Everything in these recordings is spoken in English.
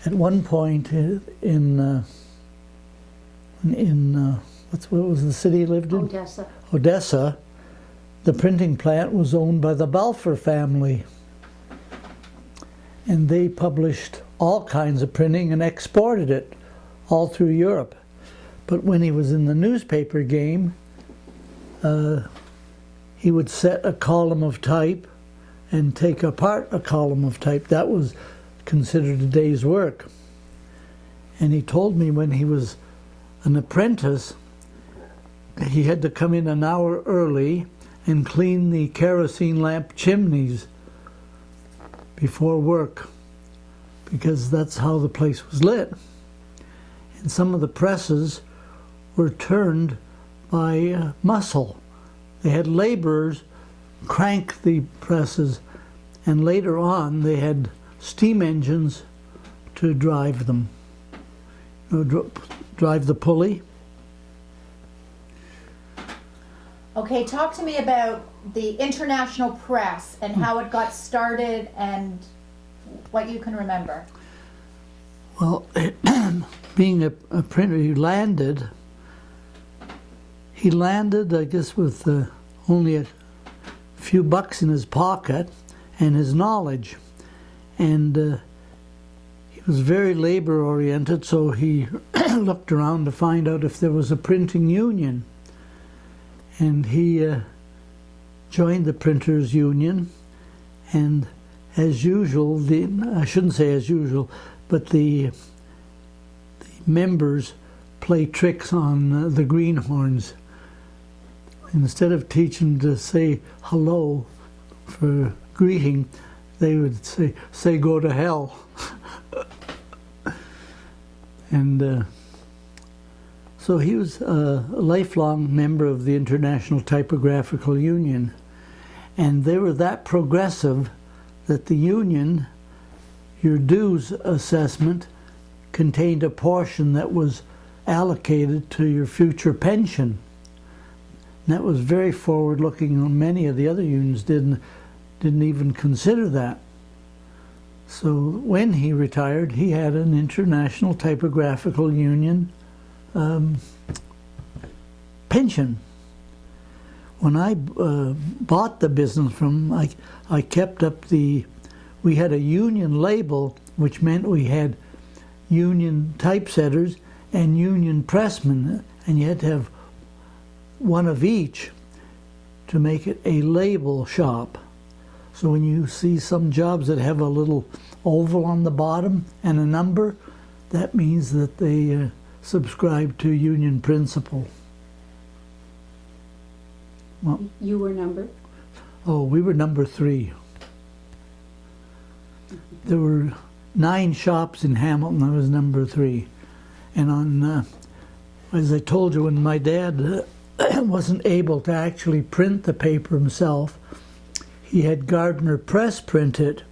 at one point in what was the city he lived in? Odessa. Odessa. The printing plant was owned by the Balfour family, and they published all kinds of printing and exported it all through Europe. But when he was in the newspaper game, he would set a column of type and take apart a column of type. That was considered a day's work. And he told me when he was an apprentice, he had to come in an hour early and clean the kerosene lamp chimneys before work, because that's how the place was lit. And some of the presses were turned by muscle. They had laborers crank the presses, and later on they had steam engines to drive them. Drive the pulley. Okay, talk to me about the international press and how it got started and what you can remember. Well, being a printer, he landed, I guess, with only a few bucks in his pocket and his knowledge. And he was very labor-oriented, so he looked around to find out if there was a printing union. And he joined the Printers Union, and as usual, I shouldn't say as usual, but the members play tricks on the greenhorns. Instead of teaching to say hello for greeting, they would say go to hell. And so he was a lifelong member of the International Typographical Union, and they were that progressive that the union, your dues assessment, contained a portion that was allocated to your future pension. And that was very forward-looking. Many of the other unions didn't even consider that. So when he retired, he had an International Typographical Union pension. When I bought the business from him, I kept up we had a union label, which meant we had union typesetters and union pressmen, and you had to have one of each to make it a label shop. So when you see some jobs that have a little oval on the bottom and a number, that means that they subscribe to union principle. Well, You were numbered? oh, we were number 3. There were 9 shops in Hamilton. I was number 3. And on, as I told you, when my dad wasn't able to actually print the paper himself, he had Gardner Press print it,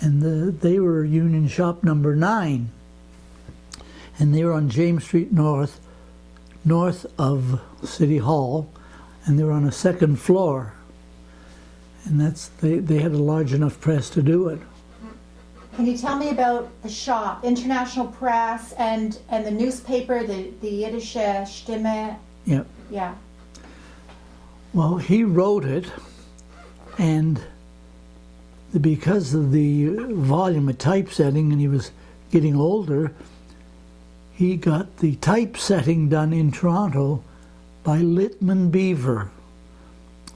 and they were union shop number 9. And they were on James Street north of City Hall, and they were on a second floor. And they had a large enough press to do it. Can you tell me about the shop, International Press, and the newspaper, the Yiddish Stimme? Yeah. Yeah. Well, he wrote it, and because of the volume of typesetting, and he was getting older, he got the typesetting done in Toronto by Littman Beaver.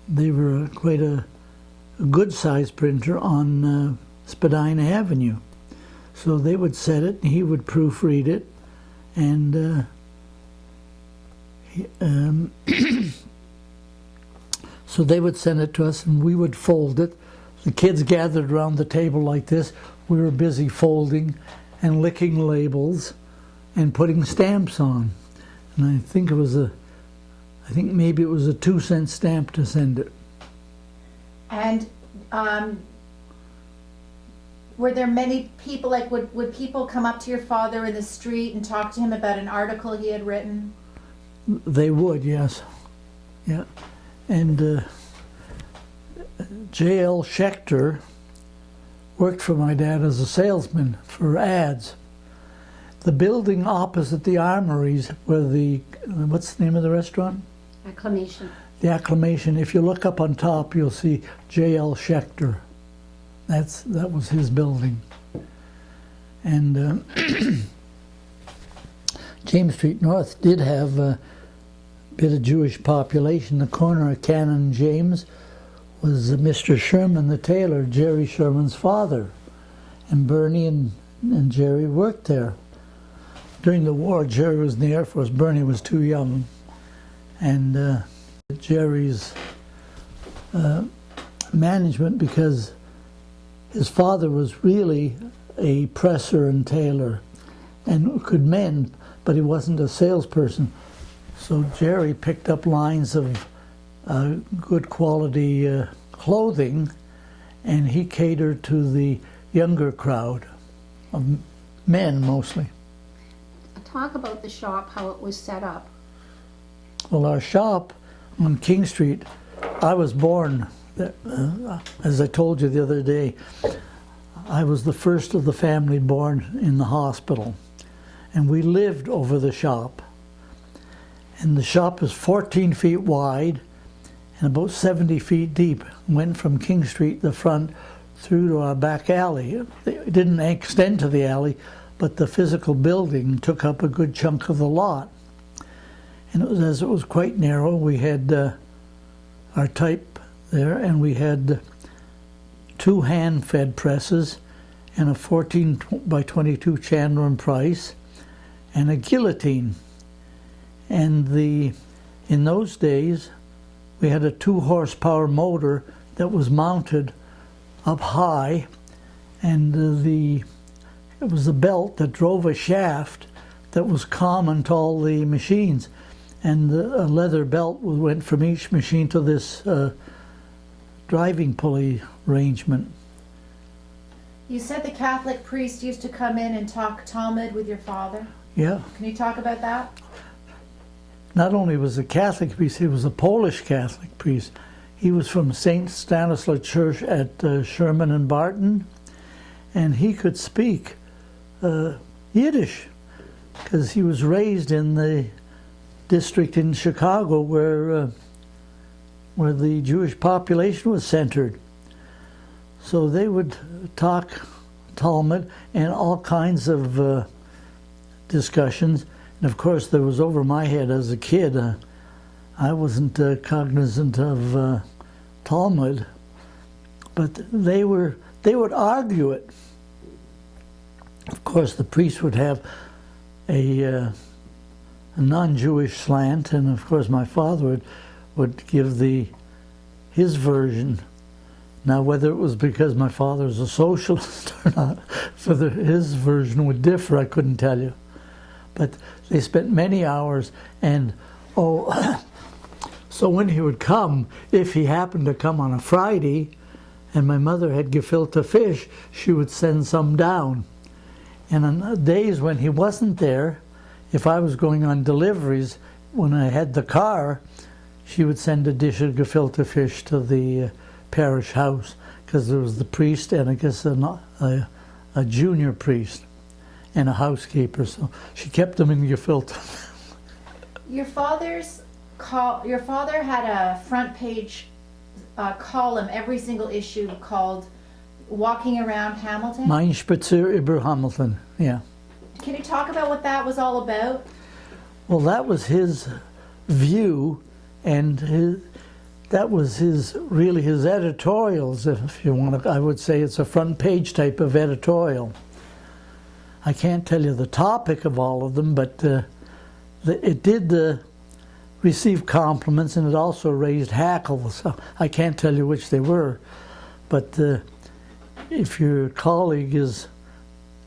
They were quite a good-sized printer on Spadina Avenue. So they would set it, and he would proofread it, and so they would send it to us, and we would fold it. The kids gathered around the table like this. We were busy folding and licking labels and putting stamps on. And I think maybe it was a 2-cent stamp to send it. And were there many people, like would people come up to your father in the street and talk to him about an article he had written? They would, yes. Yeah. And J.L. Schechter worked for my dad as a salesman for ads. The building opposite the Armories, where what's the name of the restaurant? Acclamation. The Acclamation. If you look up on top, you'll see J.L. Schechter. That was his building. And James Street North did have a bit of Jewish population. The corner of Cannon and James was Mr. Sherman, the tailor, Jerry Sherman's father. And Bernie and Jerry worked there. During the war, Jerry was in the Air Force. Bernie was too young. And Jerry's management, because his father was really a presser and tailor and could mend, but he wasn't a salesperson. So Jerry picked up lines of good quality clothing, and he catered to the younger crowd, of men mostly. Talk about the shop, how it was set up. Well, our shop on King Street, I was born, as I told you the other day, I was the first of the family born in the hospital. And we lived over the shop. And the shop is 14 feet wide and about 70 feet deep. Went from King Street, the front, through to our back alley. It didn't extend to the alley, but the physical building took up a good chunk of the lot. And as it was quite narrow, we had our type there, and we had 2 hand-fed presses and a 14 by 22 Chandler and Price and a guillotine. And in those days, we had a 2-horsepower motor that was mounted up high, and it was a belt that drove a shaft that was common to all the machines. And a leather belt went from each machine to this driving pulley arrangement. You said the Catholic priest used to come in and talk Talmud with your father. Yeah. Can you talk about that? Not only was a Catholic priest, he was a Polish Catholic priest. He was from St. Stanislaus Church at Sherman and Barton, and he could speak Yiddish because he was raised in the district in Chicago where the Jewish population was centered. So they would talk Talmud and all kinds of discussions. And of course, there was over my head as a kid. I wasn't cognizant of Talmud, but they would argue it. Of course, the priest would have a non-Jewish slant, and of course my father would give his version. Now, whether it was because my father was a socialist or not, his version would differ, I couldn't tell you. But they spent many hours, and so when he would come, if he happened to come on a Friday, and my mother had gefilte fish, she would send some down. And on days when he wasn't there, if I was going on deliveries, when I had the car, she would send a dish of gefilte fish to the parish house, because there was the priest and I guess a junior priest and a housekeeper, so she kept them in gefilte. Your father had a front page column every single issue called Walking Around Hamilton. Mein Spazier über Hamilton, yeah. Can you talk about what that was all about? Well, that was his view, and that was really his editorials, if you want to. I would say it's a front page type of editorial. I can't tell you the topic of all of them, but it did receive compliments, and it also raised hackles. So I can't tell you which they were, but if your colleague is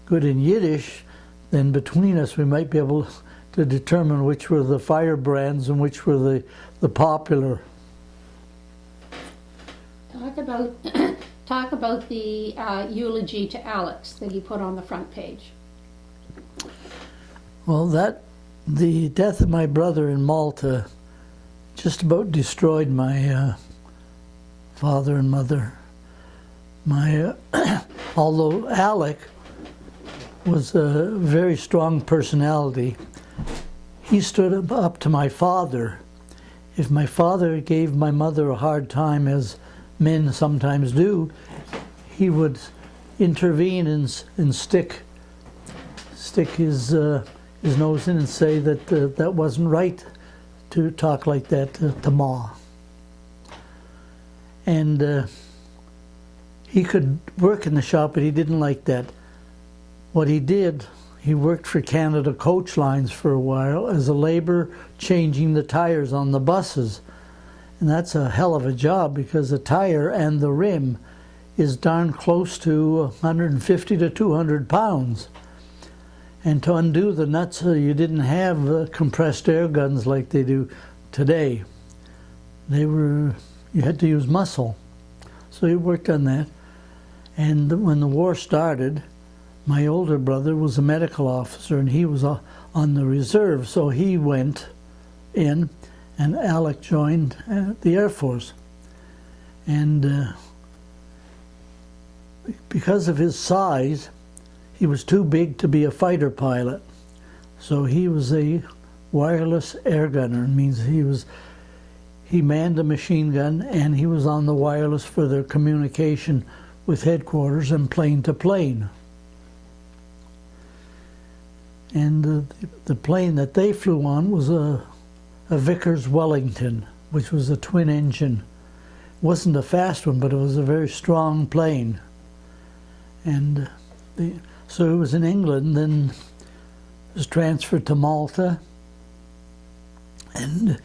good in Yiddish, then between us we might be able to determine which were the firebrands and which were the popular. Talk about the eulogy to Alex that he put on the front page. Well, the death of my brother in Malta just about destroyed my father and mother. Although Alec was a very strong personality. He stood up to my father. If my father gave my mother a hard time, as men sometimes do, he would intervene and stick his nose in and say that that wasn't right to talk like that to Ma. And he could work in the shop, but he didn't like that. What he did, he worked for Canada Coach Lines for a while as a laborer, changing the tires on the buses. And that's a hell of a job, because the tire and the rim is darn close to 150 to 200 pounds. And to undo the nuts, you didn't have compressed air guns like they do today. You had to use muscle. So he worked on that. And when the war started, my older brother was a medical officer, and he was on the reserve, so he went in, and Alec joined the Air Force. And because of his size, he was too big to be a fighter pilot. So he was a wireless air gunner. It means he manned a machine gun, and he was on the wireless for their communication with headquarters and plane to plane. And the plane that they flew on was a Vickers Wellington, which was a twin engine. It wasn't a fast one, but it was a very strong plane. And so it was in England, then was transferred to Malta. And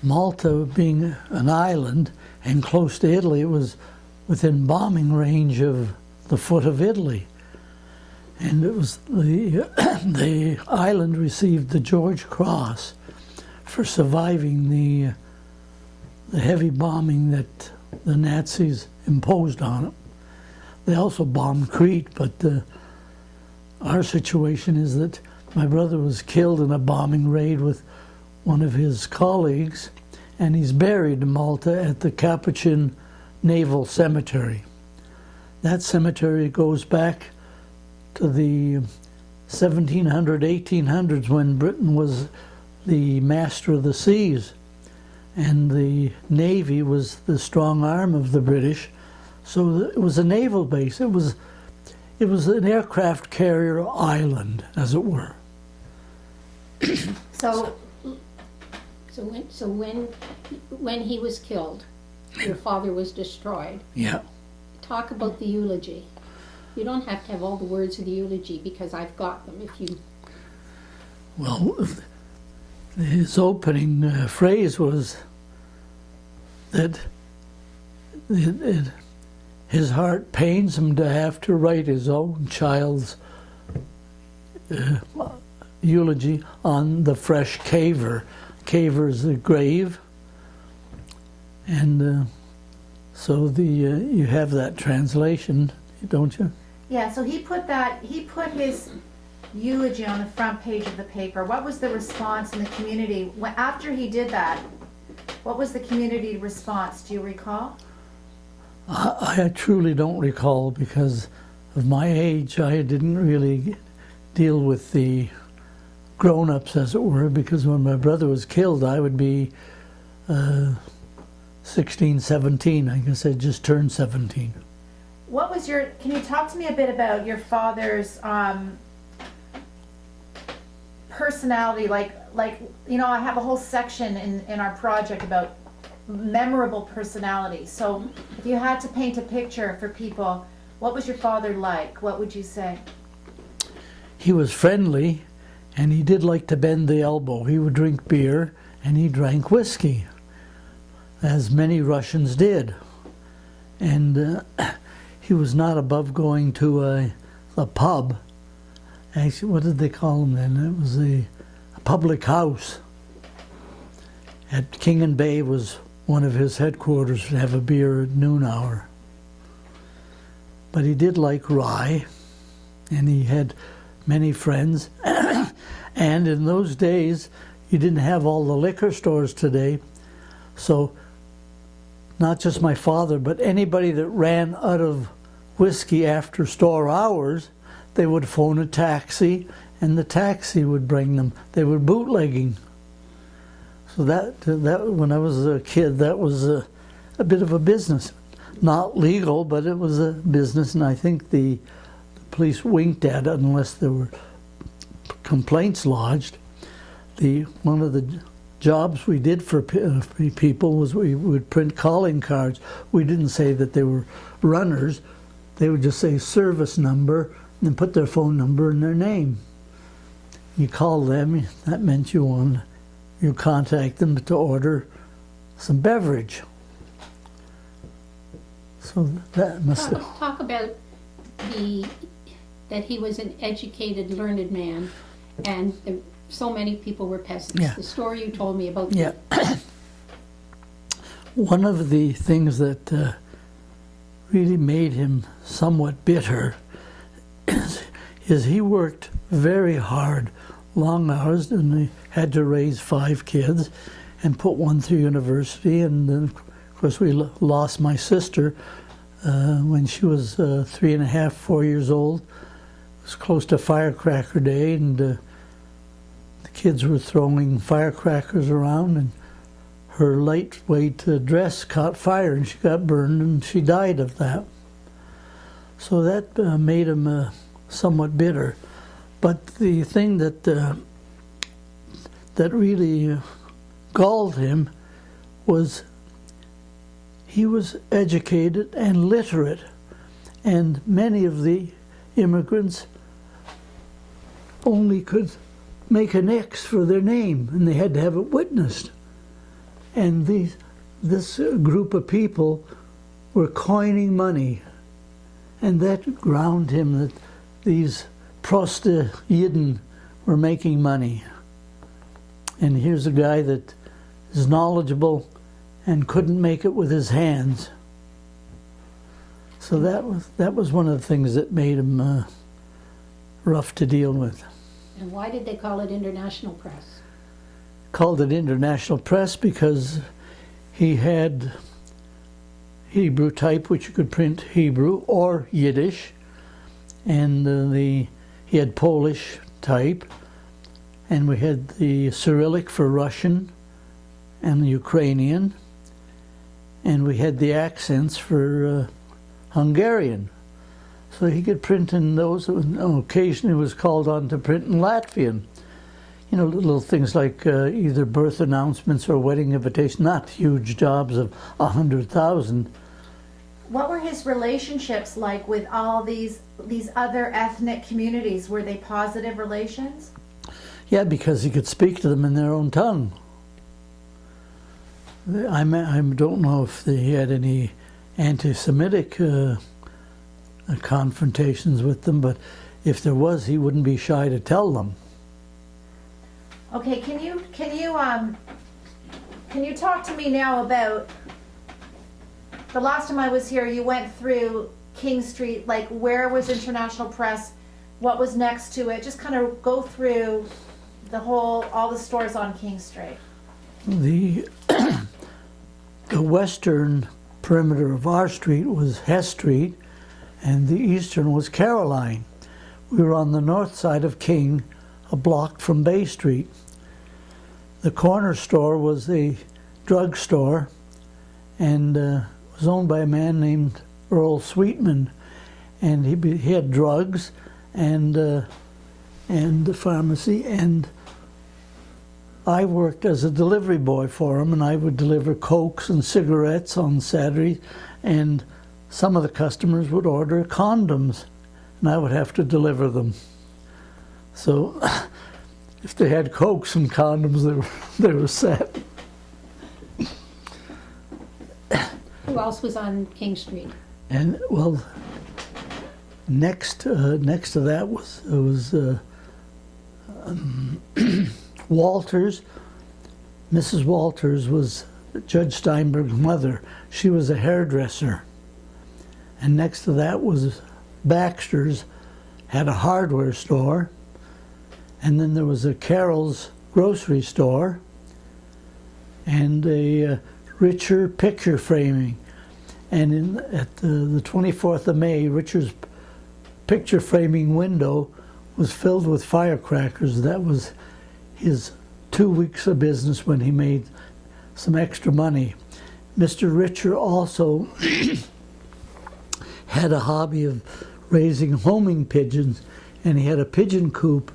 Malta being an island and close to Italy, it was within bombing range of the foot of Italy. And it was the island received the George Cross for surviving the heavy bombing that the Nazis imposed on it. They also bombed Crete, but our situation is that my brother was killed in a bombing raid with one of his colleagues, and he's buried in Malta at the Capuchin Naval Cemetery. That cemetery goes back to the 1700s, 1800s, when Britain was the master of the seas, and the Navy was the strong arm of the British. So it was a naval base. It was an aircraft carrier island, as it were. So when he was killed, your father was destroyed. Yeah. Talk about the eulogy. You don't have to have all the words of the eulogy, because I've got them. Well, his opening phrase was that his heart pains him to have to write his own child's eulogy on the fresh caver. Caver is the grave, and so you have that translation, don't you? yeah, so he put his eulogy on the front page of the paper. What was the response in the community after he did that? What was the community response? Do you recall? I truly don't recall, because of my age. I didn't really deal with the grown-ups, as it were, because when my brother was killed, I would be 16, 17. I guess I just turned 17. Can you talk to me a bit about your father's personality? Like, I have a whole section in our project about memorable personality. So if you had to paint a picture for people, what was your father like? What would you say? He was friendly, and he did like to bend the elbow. He would drink beer, and he drank whiskey, as many Russians did. And he was not above going to a pub. Actually, what did they call them then? It was a public house. At King and Bay was one of his headquarters, to have a beer at noon hour. But he did like rye, and he had many friends. And in those days, you didn't have all the liquor stores today. So not just my father, but anybody that ran out of whiskey after store hours, they would phone a taxi, and the taxi would bring them. They were bootlegging. So that when I was a kid, that was a bit of a business. Not legal, but it was a business, and I think the police winked at it unless there were complaints lodged. One of the jobs we did for people was we would print calling cards. We didn't say that they were runners. They would just say service number and put their phone number and their name. You call them, that meant you contact them to order some beverage. So that must have... Talk about that he was an educated, learned man, and so many people were peasants. Yeah. The story you told me about. Yeah. One of the things that really made him somewhat bitter is he worked very hard, long hours, and he had to raise 5 kids and put one through university. And then, of course, we lost my sister when she was 3.5, 4 years old. It was close to Firecracker Day, and the kids were throwing firecrackers around, and her lightweight dress caught fire, and she got burned, and she died of that. So that made him somewhat bitter. But the thing that really galled him was he was educated and literate, and many of the immigrants only could make an X for their name, and they had to have it witnessed. And this group of people were coining money, and that ground him that these Proste Yidden were making money. And here's a guy that is knowledgeable and couldn't make it with his hands. So that was one of the things that made him rough to deal with. And why did they call it international press? Called it international press because he had Hebrew type, which you could print Hebrew or Yiddish, and he had Polish type, and we had the Cyrillic for Russian and Ukrainian, and we had the accents for Hungarian. So he could print in those. Occasionally was called on to print in Latvian. You know, little things like either birth announcements or wedding invitations, not huge jobs of 100,000. What were his relationships like with all these other ethnic communities? Were they positive relations? Yeah, because he could speak to them in their own tongue. I don't know if he had any anti-Semitic confrontations with them, but if there was, he wouldn't be shy to tell them. Okay, can you talk to me now about the last time I was here? You went through King Street, like where was International Press, what was next to it? Just kind of go through all the stores on King Street. The western perimeter of our street was Hess Street, and the eastern was Caroline. We were on the north side of King, a block from Bay Street. The corner store was a drugstore, and was owned by a man named Earl Sweetman, and he had drugs and the pharmacy, and I worked as a delivery boy for him, and I would deliver Cokes and cigarettes on Saturdays, and some of the customers would order condoms, and I would have to deliver them. So if they had Cokes and condoms, they were set. Who else was on King Street? And well, next to that was Walters. Mrs. Walters was Judge Steinberg's mother. She was a hairdresser. And next to that was Baxter's, had a hardware store. And then there was a Carol's grocery store and a Richer picture framing. And at the 24th of May, Richard's picture framing window was filled with firecrackers. That was his 2 weeks of business when he made some extra money. Mr. Richer also had a hobby of raising homing pigeons, and he had a pigeon coop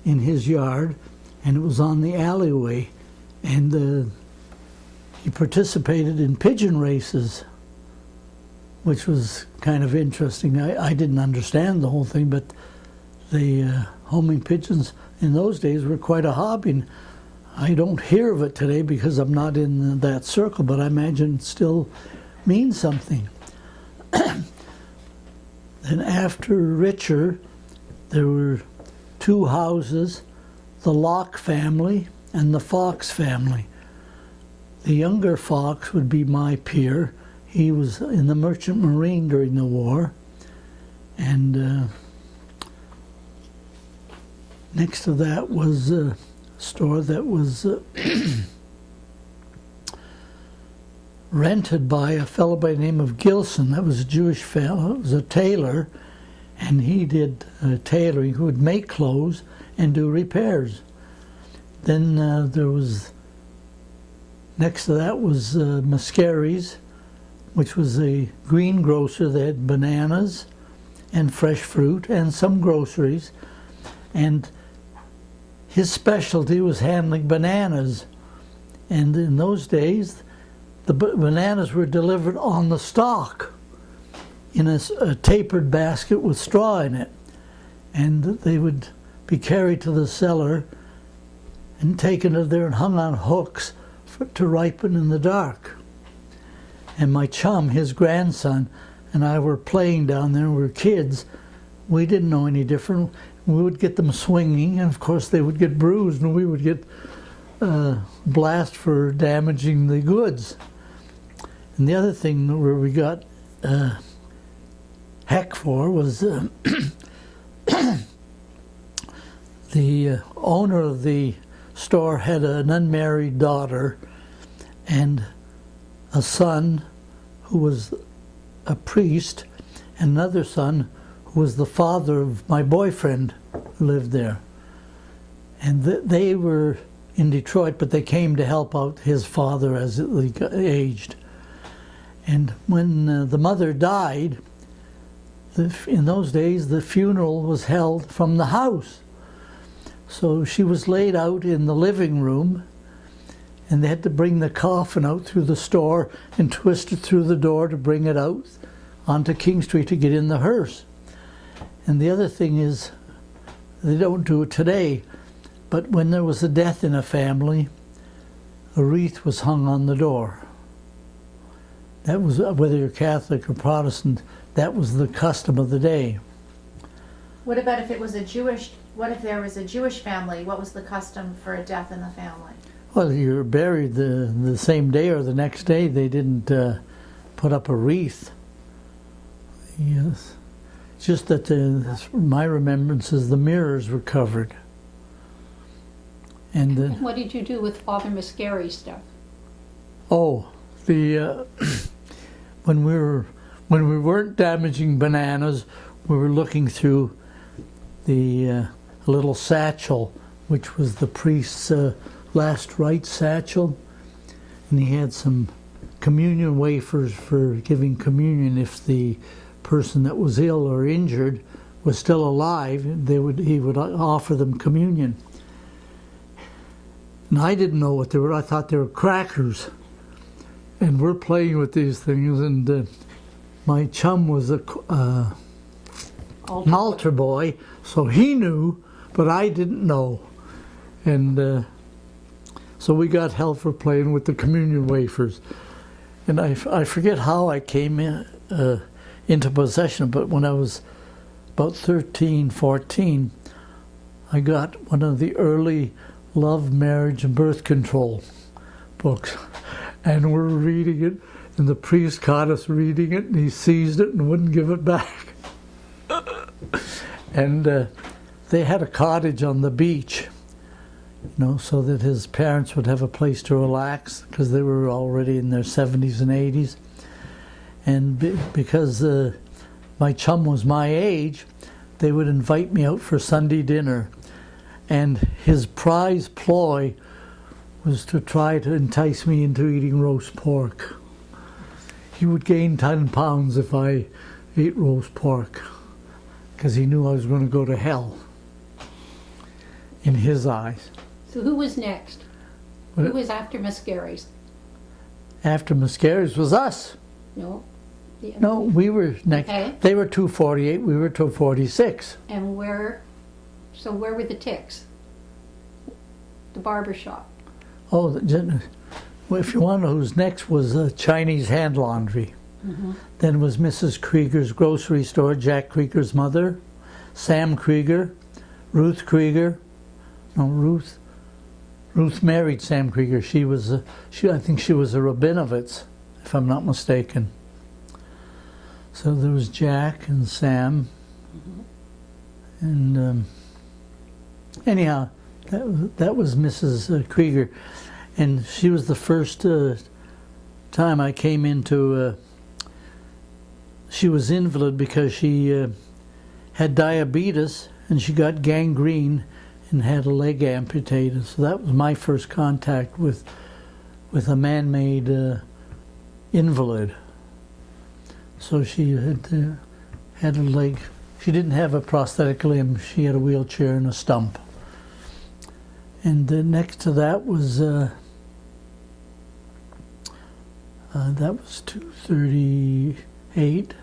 in his yard, and it was on the alleyway, and he participated in pigeon races, which was kind of interesting. I didn't understand the whole thing, but the homing pigeons in those days were quite a hobby. And I don't hear of it today because I'm not in that circle, but I imagine it still means something. Then after Richer, there were 2 houses, the Locke family and the Fox family. The younger Fox would be my peer. He was in the Merchant Marine during the war. And next to that was a store that was rented by a fellow by the name of Gilson. That was a Jewish fellow. It was a tailor, and he did tailoring. He would make clothes and do repairs. Then there was, next to that was Mascari's, which was a greengrocer that had bananas and fresh fruit and some groceries. And his specialty was handling bananas. And in those days, the bananas were delivered on the stalk in a tapered basket with straw in it. And they would be carried to the cellar and taken to there and hung on hooks to ripen in the dark. And my chum, his grandson, and I were playing down there. We were kids. We didn't know any different. We would get them swinging, and of course they would get bruised, and we would get blast for damaging the goods. And the other thing where we got heck for was the owner of the store had an unmarried daughter and a son who was a priest, and another son who was the father of my boyfriend who lived there. And they were in Detroit, but they came to help out his father as he got aged. And when the mother died, in those days the funeral was held from the house. So she was laid out in the living room, and they had to bring the coffin out through the store and twist it through the door to bring it out onto King Street to get in the hearse. And the other thing is, they don't do it today, but when there was a death in a family, a wreath was hung on the door. That was, whether you're Catholic or Protestant, that was the custom of the day. What about if it was what if there was a Jewish family? What was the custom for a death in the family? Well, you're buried the same day or the next day. They didn't put up a wreath. Yes. Just that my remembrance is the mirrors were covered. And what did you do with Father Mascari's stuff? Oh, the when we weren't damaging bananas, we were looking through the little satchel, which was the priest's last rite satchel, and he had some communion wafers for giving communion. If the person that was ill or injured was still alive, he would offer them communion. And I didn't know what they were. I thought they were crackers. And we're playing with these things, and my chum was an altar boy, so he knew, but I didn't know. And so we got hell for playing with the communion wafers. And I forget how I came into possession, but when I was about 13, 14, I got one of the early love, marriage, and birth control books. And we're reading it, and the priest caught us reading it, and he seized it and wouldn't give it back. And they had a cottage on the beach, so that his parents would have a place to relax, because they were already in their 70s and 80s. And because my chum was my age, they would invite me out for Sunday dinner. And his prize ploy was to try to entice me into eating roast pork. He would gain 10 pounds if I ate roast pork, because he knew I was going to go to hell, in his eyes. So who was next? Who was after Muscary's? After Muscary's was us. No. No, we were next. Okay. They were 248, we were 246. And where were the Ticks? The barber shop. Oh, well, if you want to know who's next, was a Chinese hand laundry. Mm-hmm. Then was Mrs. Krieger's grocery store, Jack Krieger's mother, Sam Krieger, Ruth Krieger. No, Ruth married Sam Krieger. I think she was a Rabinovitz, if I'm not mistaken. So there was Jack and Sam, and anyhow, that was Mrs. Krieger, and she was the first time I came into. She was invalid because she had diabetes and she got gangrene and had a leg amputated. So that was my first contact with a man-made invalid. So she had a leg. She didn't have a prosthetic limb. She had a wheelchair and a stump. And next to that was 238.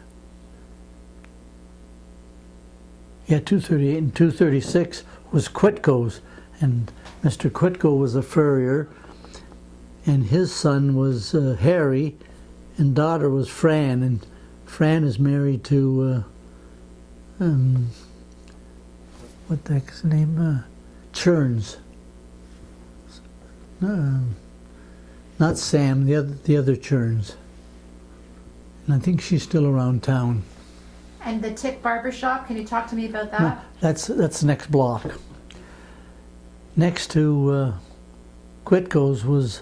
Yeah, 238 and 236 was Quitko's, and Mr. Quitko was a furrier, and his son was Harry, and daughter was Fran, and Fran is married to what the heck's his name? Churns. Not Sam, the other Churns. And I think she's still around town. And the Tick barber shop, can you talk to me about that? No, that's the next block. Next to Quitko's was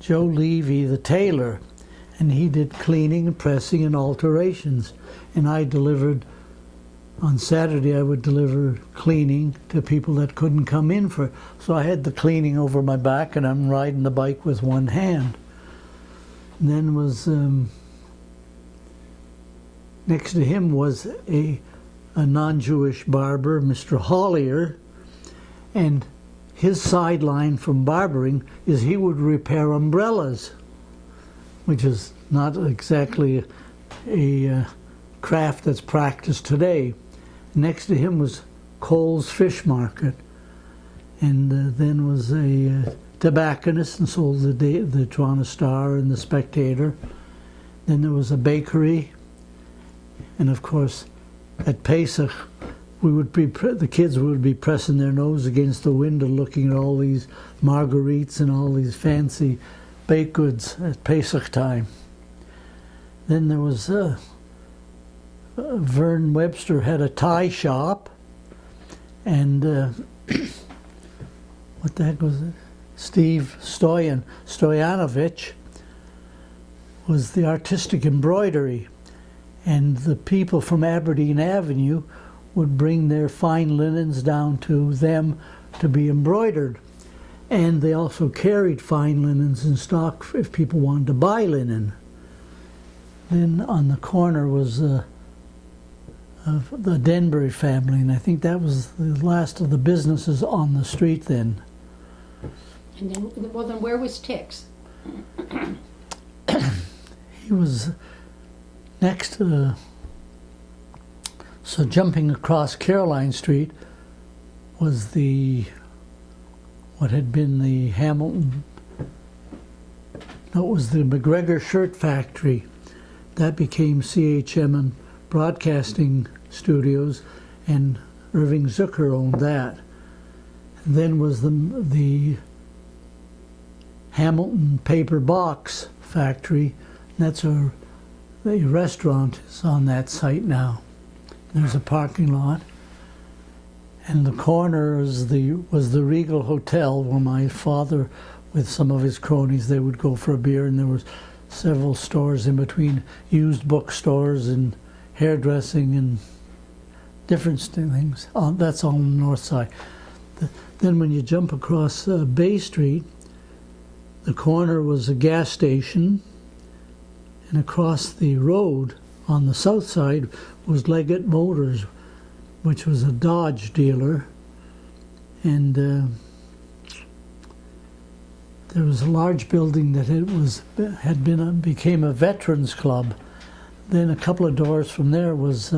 Joe Levy, the tailor, and he did cleaning and pressing and alterations. And I delivered, on Saturday I would deliver cleaning to people that couldn't come in for, so I had the cleaning over my back and I'm riding the bike with one hand. And then was, next to him was a non-Jewish barber, Mr. Hollier, and his sideline from barbering is he would repair umbrellas, which is not exactly a craft that's practiced today. Next to him was Cole's Fish Market, and then was a tobacconist and sold the Toronto Star and the Spectator. Then there was a bakery, and of course at Pesach the kids would be pressing their nose against the window looking at all these marguerites and all these fancy baked goods at Pesach time. Then there was Vern Webster had a tie shop, and what the heck was it? Steve Stoyanovich was the artistic embroidery, and the people from Aberdeen Avenue would bring their fine linens down to them to be embroidered. And they also carried fine linens in stock if people wanted to buy linen. Then on the corner was of the Denbury family, and I think that was the last of the businesses on the street then. And then, well, then where was Ticks? He was next to, so jumping across Caroline Street was what had been the Hamilton, no, it was the McGregor Shirt Factory. That became CHM and Broadcasting Studios, and Irving Zucker owned that. And then was the Hamilton Paper Box Factory. That's the restaurant is on that site now. There's a parking lot. And the corner was the Regal Hotel, where my father, with some of his cronies, they would go for a beer, and there was several stores in between, used bookstores and hairdressing and different things. That's all on the north side. Then when you jump across Bay Street, the corner was a gas station, and across the road on the south side was Leggett Motors, which was a Dodge dealer, and there was a large building that became a veterans club. Then a couple of doors from there was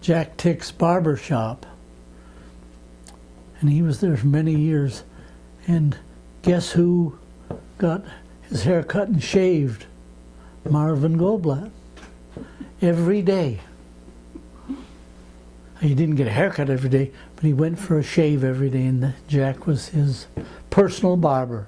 Jack Tick's barber shop, and he was there for many years. And guess who got his hair cut and shaved? Marvin Goldblatt. Every day. He didn't get a haircut every day, but he went for a shave every day, and Jack was his personal barber.